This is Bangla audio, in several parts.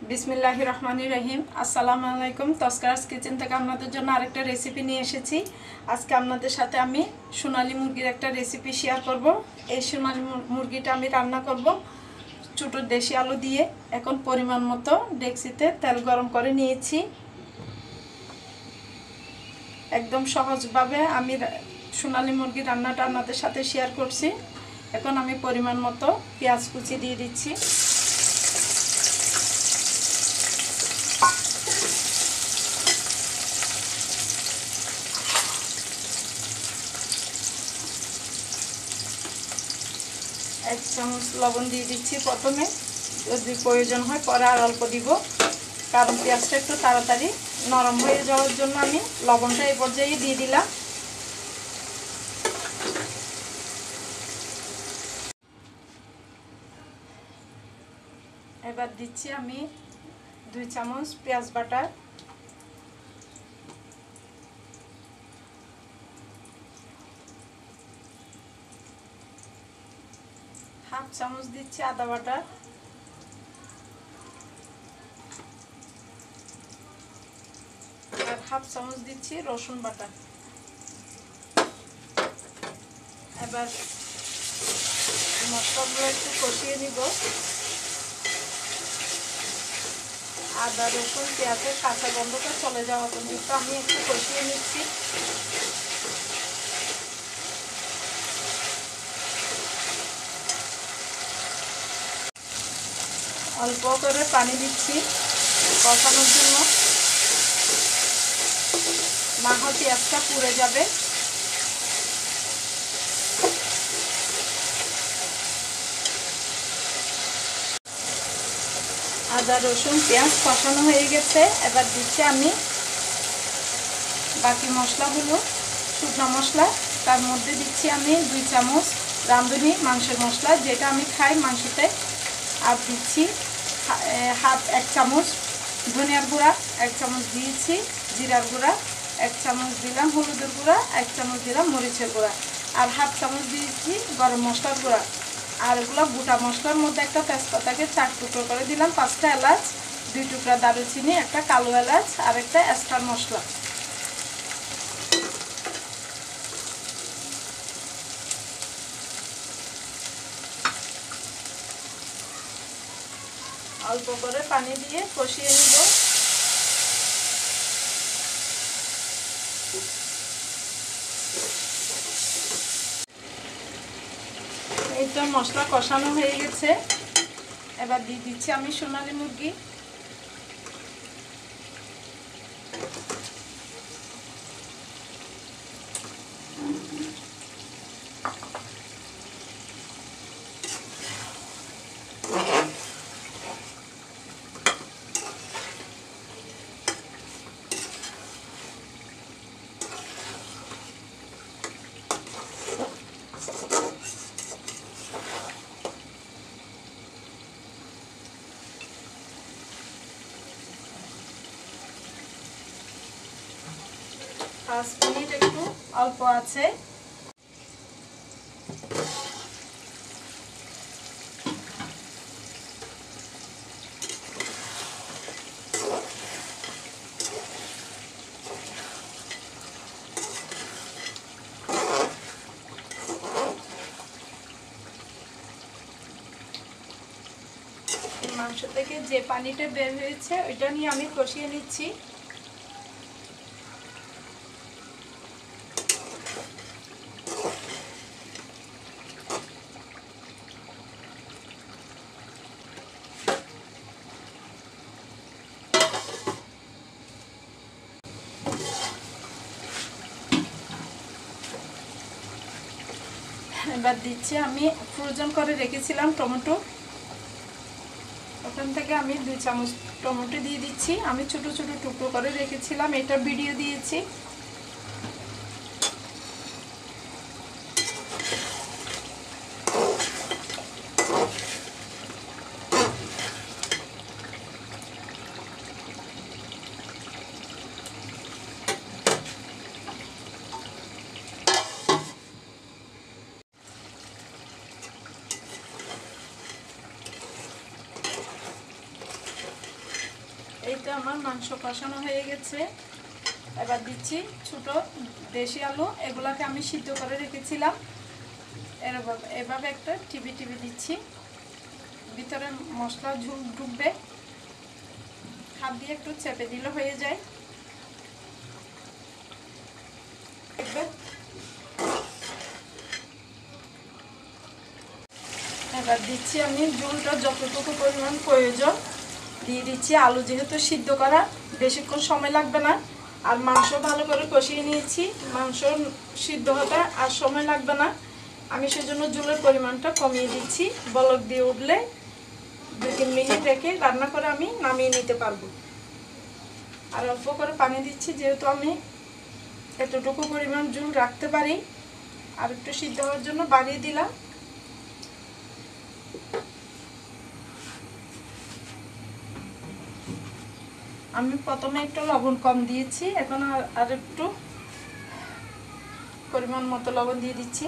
বিসমিল্লাহির রহমানির রহিম। আসসালামু আলাইকুম। তস্করাস কিচেন থেকে আপনাদের জন্য আরেকটা রেসিপি নিয়ে এসেছি। আজকে আপনাদের সাথে আমি সোনালী মুরগির একটা রেসিপি শেয়ার করব। এই সোনালী মুরগিটা আমি রান্না করব ছোটো দেশি আলু দিয়ে। এখন পরিমাণ মতো ডেকচিতে তেল গরম করে নিয়েছি। একদম সহজভাবে আমি সোনালী মুরগি রান্নাটা আপনাদের সাথে শেয়ার করছি। এখন আমি পরিমাণ মতো পেঁয়াজ কুচি দিয়ে দিচ্ছি। এক চামচ লবণ দিয়ে দিচ্ছি প্রথমে, যদি প্রয়োজন হয় পরে আর অল্প দিব, কারণ পেঁয়াজটা একটু তাড়াতাড়ি নরম হয়ে যাওয়ার জন্য আমি লবণটা এই পর্যায়ে দিয়ে দিলাম। এবার দিচ্ছি আমি 2 চামচ পেঁয়াজ বাটা, হাফ চামচ দিচ্ছি আদা বাটা, আর হাফ চামচ দিচ্ছি রসুন বাটা। এবার মশলাগুলো একটু কষিয়ে নিব। আদা রসুন পেঁয়াজের কাঁচা গন্ধটা চলে যাওয়া পর্যন্ত আমি একটু কষিয়ে নিচ্ছি। অল্প করে পানি দিচ্ছি কষানোর জন্য, না হয় পেঁয়াজটা পুড়ে যাবে। আদা রসুন পেঁয়াজ কষানো হয়ে গেছে। এবার দিচ্ছি আমি বাকি মশলাগুলো, শুকনো মশলা। তার মধ্যে দিচ্ছি আমি 2 চামচ রাঁধুনি মাংসের মশলা, যেটা আমি খাই মাংসতে। আর দিচ্ছি 1 চামচ ধনিয়ার গুঁড়া, 1 চামচ দিয়েছি জিরার গুঁড়া, 1 চামচ দিলাম হলুদের গুঁড়া, 1 চামচ দিলাম মরিচের গুঁড়া, আর হাফ চামচ দিয়েছি গরম মশলার গুঁড়া। আর এগুলো গোটা মশলার মধ্যে একটা তেজপাতাকে 4 টুকরো করে দিলাম, 5টা এলাচ, 2 টুকরা দারুচিনি, একটা কালো এলাচ, আর একটা স্টার মশলা। অল্প করে পানি দিয়ে কষিয়ে নিব। এই তো মশলা কষানো হয়ে গেছে। এবার দিয়ে দিচ্ছি আমি সোনালী মুরগি। পাঁচ মিনিট একটু অল্প আছে। মাংস থেকে যে পানিটা বের হয়েছে ওইটা নিয়ে আমি কষিয়ে নিচ্ছি। এবার দিচ্ছি আমি ফ্রোজেন করে রেখেছিলাম টমেটো, ওখান থেকে আমি 2 চামচ টমেটো দিয়ে দিচ্ছি। আমি ছোট ছোট টুকরো করে রেখেছিলাম, এটা ভিডিও দিয়েছি। মধ্যে আমার মাংস কষানো হয়ে গেছে। এবার দিচ্ছি ছোটো দেশি আলু, এগুলাকে আমি সিদ্ধ করে রেখেছিলাম। এভাবে একটা টিপি দিচ্ছি, ভিতরে মশলা ঝুল ঢুকবে, হাত দিয়ে একটু চেপে দিলে হয়ে যায়। এবার দিচ্ছি আমি ঝোলটা যতটুকু পরিমাণ প্রয়োজন দিয়ে দিচ্ছি। আলু যেহেতু সিদ্ধ করা, বেশিক্ষণ সময় লাগবে না। আর মাংস ভালো করে কষিয়ে নিয়েছি, মাংস সিদ্ধ হতে আর সময় লাগবে না। আমি সেজন্য ঝোলের পরিমাণটা কমিয়ে দিচ্ছি। বলক দিয়ে উঠলে 2-3 মিনিট রেখে রান্না করে আমি নামিয়ে নিতে পারবো। আর অল্প করে পানি দিচ্ছি, যেহেতু আমি এতটুকু পরিমাণ ঝোল রাখতে পারি। আর একটু সিদ্ধ হওয়ার জন্য বাড়িয়ে দিলাম। আমি প্রথমে একটু লবণ কম দিয়েছি, এখন আর একটু পরিমাণ মতো লবণ দিয়ে দিচ্ছি।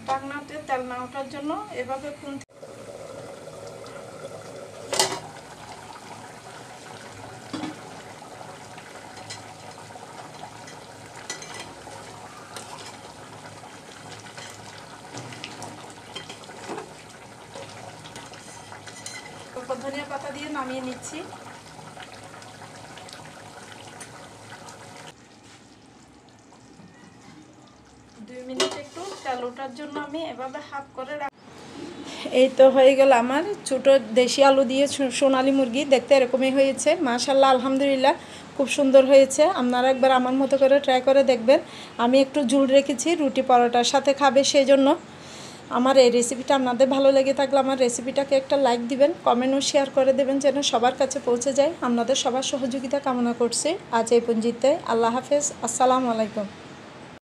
ঢাকনাতে তেল না ওঠার জন্য এভাবে ধনিয়া পাতা দিয়ে নামিয়ে নিচ্ছি। 2 মিনিট একটু তেল ওঠার জন্য আমি এভাবে হাফ করে এই তো হয়ে গেল আমার ছোটো দেশি আলু দিয়ে সোনালী মুরগি। দেখতে এরকমই হয়েছে, মাশাআল্লাহ, আলহামদুলিল্লাহ, খুব সুন্দর হয়েছে। আপনারা একবার আমার মতো করে ট্রাই করে দেখবেন। আমি একটু ঝোল রেখেছি, রুটি পরোটার সাথে খাবে, সেই জন্য। আমার এই রেসিপিটা আপনাদের ভালো লেগে থাকলে আমার রেসিপিটাকে একটা লাইক দিবেন, কমেন্ট ও শেয়ার করে দেবেন, যেন সবার কাছে পৌঁছে যায়। আপনাদের সবার সহযোগিতা কামনা করছি। আজ এই পর্যন্ত, আল্লাহ হাফেজ, আসসালামু আলাইকুম।